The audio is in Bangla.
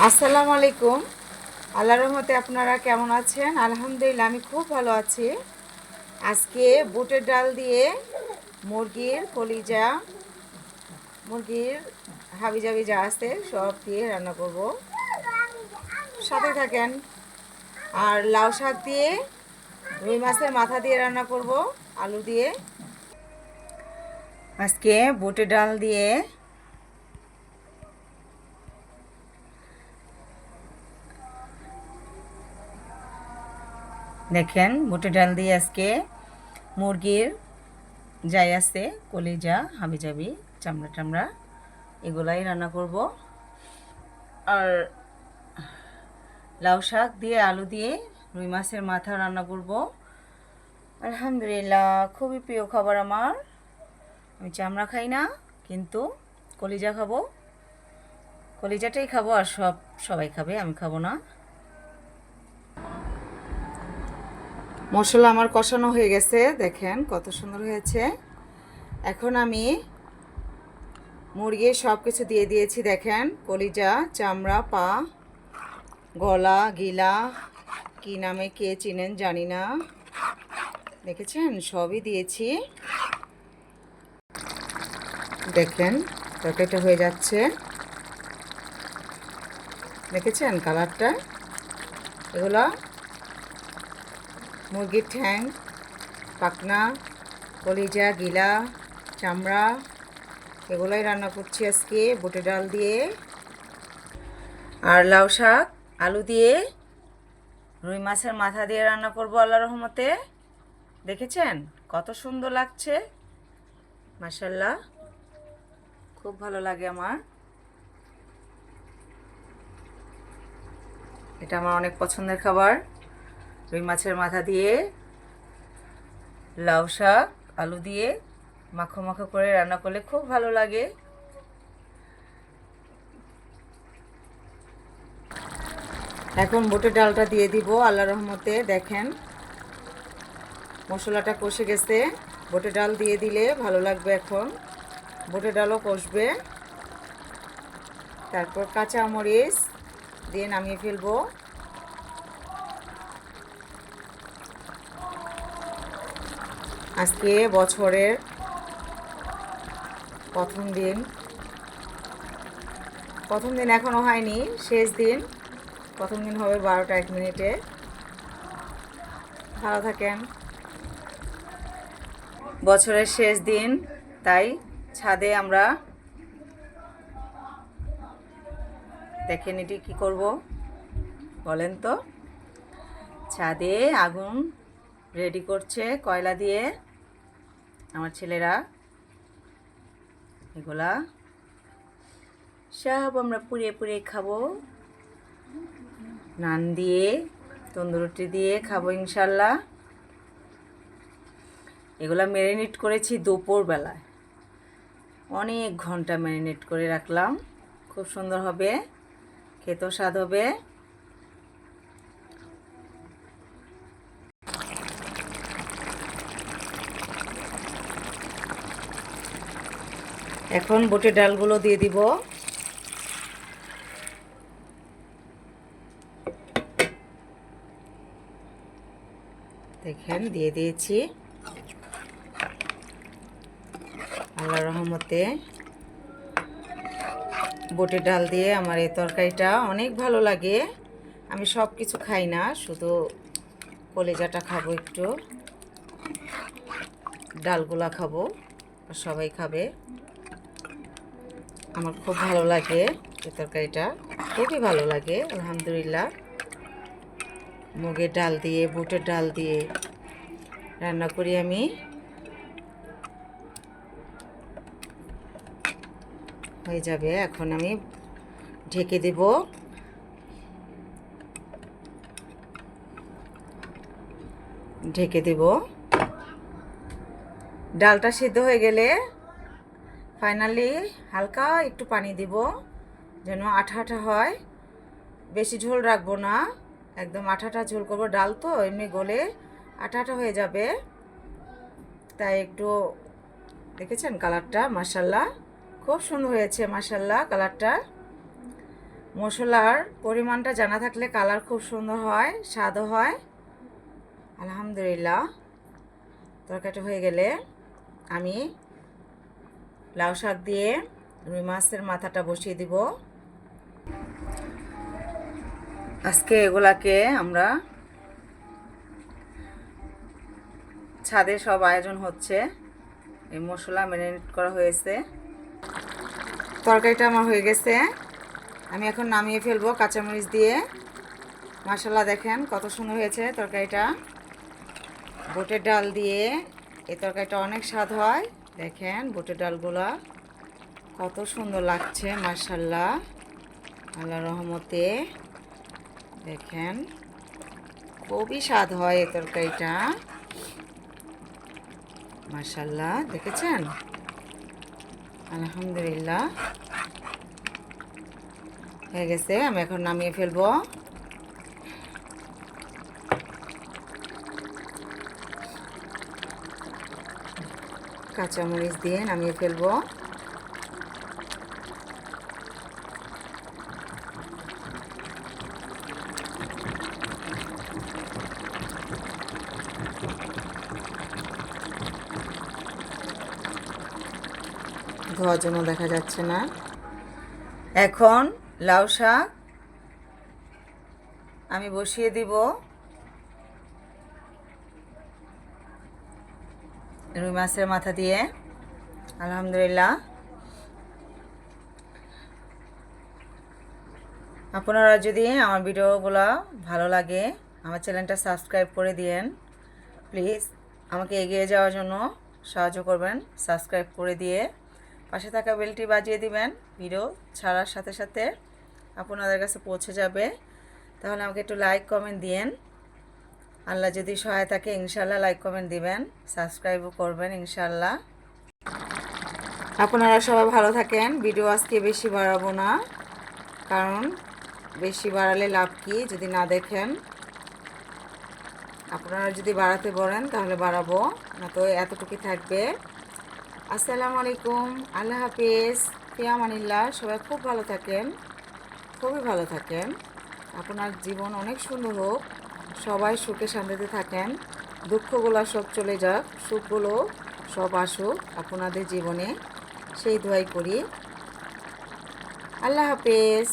আসসালামু আলাইকুম। আল্লাহর রহমতে আপনারা কেমন আছেন? আলহামদুলিল্লাহ আমি খুব ভালো আছি। আজকে বুটের ডাল দিয়ে মুরগির কলিজা, মুরগির হাবিজাবি যা আছে সব দিয়ে রান্না করব, সাথে থাকেন। আর লাউ শাক দিয়ে রুই মাছের মাথা দিয়ে রান্না করব, আলু দিয়ে। আজকে বুটের ডাল দিয়ে দেখেন, বুটের ডাল দিয়ে আজকে মুরগির যাই আছে কলিজা হাবিজাবি চামড়া টামড়া এগুলাই রান্না করব। আর লাউ শাক দিয়ে আলু দিয়ে রুই মাছের মাথা রান্না করব। আলহামদুলিল্লাহ খুবই প্রিয় খাবার আমার। আমি চামড়া খাই না, কিন্তু কলিজা খাবো, কলিজাটাই খাবো। আর সবাই খাবে, আমি খাবো না। মশলা আমার কষানো হয়ে গেছে, দেখেন কত সুন্দর হয়েছে। এখন আমি মুরগির সব কিছু দিয়ে দিয়েছি, দেখেন কলিজা, চামড়া, পা, গলা, গিলা, কি নামে কে চিনেন জানি না, দেখেছেন সবই দিয়েছি। দেখেন তরকারিটা হয়ে যাচ্ছে, দেখেছেন কালারটা। এগুলো মুরগির ঠ্যাং, পাখনা, কলিজা, গিলা, চামড়া এগুলাই রান্না করছি আজকে বুটের ডাল দিয়ে। আর লাউ শাক আলু দিয়ে রুই মাছের মাথা দিয়ে রান্না করব আল্লাহর রহমতে। দেখেছেন কত সুন্দর লাগছে, মাশাআল্লাহ খুব ভালো লাগে আমার। এটা আমার অনেক পছন্দের খাবার। রুই মাছের মাথা দিয়ে লাউ শাক আলু দিয়ে মাখো মাখো করে রান্না করলে খুব ভালো লাগে। এখন বুটের ডালটা দিয়ে দিব আল্লাহর রহমতে। দেখেন মশলাটা কষে গেছে, বুটের ডাল দিয়ে দিলে ভালো লাগবে। এখন বুটের ডালও কষবে, তারপর কাঁচা মরিচ দিয়ে নামিয়ে ফেলবো। আজকে বছরের প্রথম দিন, এখনো হয়নি, শেষ দিন। প্রথম দিন হবে 12টা 1 মিনিটে। ভালো থাকেন। বছরের শেষ দিন, তাই ছাদে আমরা দেখেন এটি কি করব বলেন তো। ছাদে আগুন রেডি করছে কয়লা দিয়ে আমার ছেলেরা। এগুলা সব আমরা পুড়িয়ে পুড়িয়ে খাবো, নান দিয়ে তন্দুর রুটি দিয়ে খাবো ইনশাল্লাহ। এগুলা ম্যারিনেট করেছি দুপুরবেলায়, অনেক ঘন্টা ম্যারিনেট করে রাখলাম। খুব সুন্দর হবে, খেতেও স্বাদ হবে। এখন বুটের ডালগুলো দিয়ে দিব। দেখেন দিয়ে দিয়েছি। আল্লাহর রহমতে বুটের ডাল দিয়ে আমার এই তরকারিটা অনেক ভালো লাগে। আমি সব কিছু খাই না, শুধু কলিজাটা খাবো, একটু ডালগুলা খাবো, সবাই খাবে। আমার খুব ভালো লাগে এই তরকারিটা, খুবই ভালো লাগে আলহামদুলিল্লাহ। মুগের ডাল দিয়ে বুটের ডাল দিয়ে রান্না করি আমি। হয়ে যাবে, এখন আমি ঢেকে দেব। ডালটা সিদ্ধ হয়ে গেলে ফাইনালি হালকা একটু পানি দিব, যেন আঠা আঠা হয়। বেশি ঝোল রাখবো না, একদম আঠা আঠা ঝোল করবো। ডাল তো এমনি গলে আঠা আঠা হয়ে যাবে, তাই একটু। দেখেছেন কালারটা, মাশাআল্লাহ খুব সুন্দর হয়েছে মাশাআল্লাহ কালারটা। মশলার পরিমাণটা জানা থাকলে কালার খুব সুন্দর হয়, স্বাদও হয়। আলহামদুলিল্লাহ, তরকারিটা হয়ে গেলে আমি লাউ শাক দিয়ে রুই মাছের মাথাটা বসিয়ে দিব। আজকে এগুলাকে আমরা ছাদে সব আয়োজন হচ্ছে, এই মশলা ম্যারিনেট করা হয়েছে। তরকারিটা আমার হয়ে গেছে, আমি এখন নামিয়ে ফেলবো কাঁচামরিচ দিয়ে। মাশাআল্লাহ, দেখেন কত সুন্দর হয়েছে তরকারিটা। বুটের ডাল দিয়ে এই তরকারিটা অনেক স্বাদ হয়। দেখেন বুটের ডালগুলা কত সুন্দর লাগছে, মাশাআল্লাহ, আল্লাহর রহমতে। দেখেন খুবই স্বাদ হয় এই তরকারিটা, মাশাআল্লাহ, দেখেছেন? আলহামদুলিল্লাহ, হয়ে গেছে, আমি এখন নামিয়ে ফেলবো। কাঁচামরিচ দিয়ে নামিয়ে ফেলবো। ধোয়ার জন্য দেখা যাচ্ছে না। এখন লাউ শাক আমি বসিয়ে দিব রুই মাছের মাথা দিয়ে। আলহামদুলিল্লাহ, আপনারা যদি আমার ভিডিওগুলো ভালো লাগে আমার চ্যানেলটা সাবস্ক্রাইব করে দিয়েন প্লিজ। আমাকে এগিয়ে যাওয়ার জন্য সাহায্য করবেন, সাবস্ক্রাইব করে দিয়ে পাশে থাকা বেলটি বাজিয়ে দিবেন। ভিডিও ছাড়ার সাথে সাথে আপনাদের কাছে পৌঁছে যাবে। তাহলে আমাকে একটু লাইক কমেন্ট দিয়েন। আল্লাহ যদি সহায় থাকে ইনশাআল্লাহ লাইক কমেন্ট দিবেন, সাবস্ক্রাইবও করবেন ইনশাআল্লাহ। আপনারা সবাই ভালো থাকেন। ভিডিও আজকে বেশি বাড়াবো না, কারণ বেশি বাড়ালে লাভ কি যদি না দেখেন। আপনারা যদি বাড়াতে বলেন তাহলে বাড়াবো, না তো এতটুকুই থাকবে। আসসালামু আলাইকুম, আল্লাহ হাফিজ, ফি আমানিল্লাহ। সবাই খুব ভালো থাকেন, খুবই ভালো থাকেন। আপনার জীবন অনেক সুন্দর হোক, সবাই সুখে শান্তিতে থাকেন, দুঃখগুলো সব চলে যাক, সুখগুলো সব আসুক আপনাদের জীবনে, সেই দোয়াই করি। আল্লাহ হাফিজ।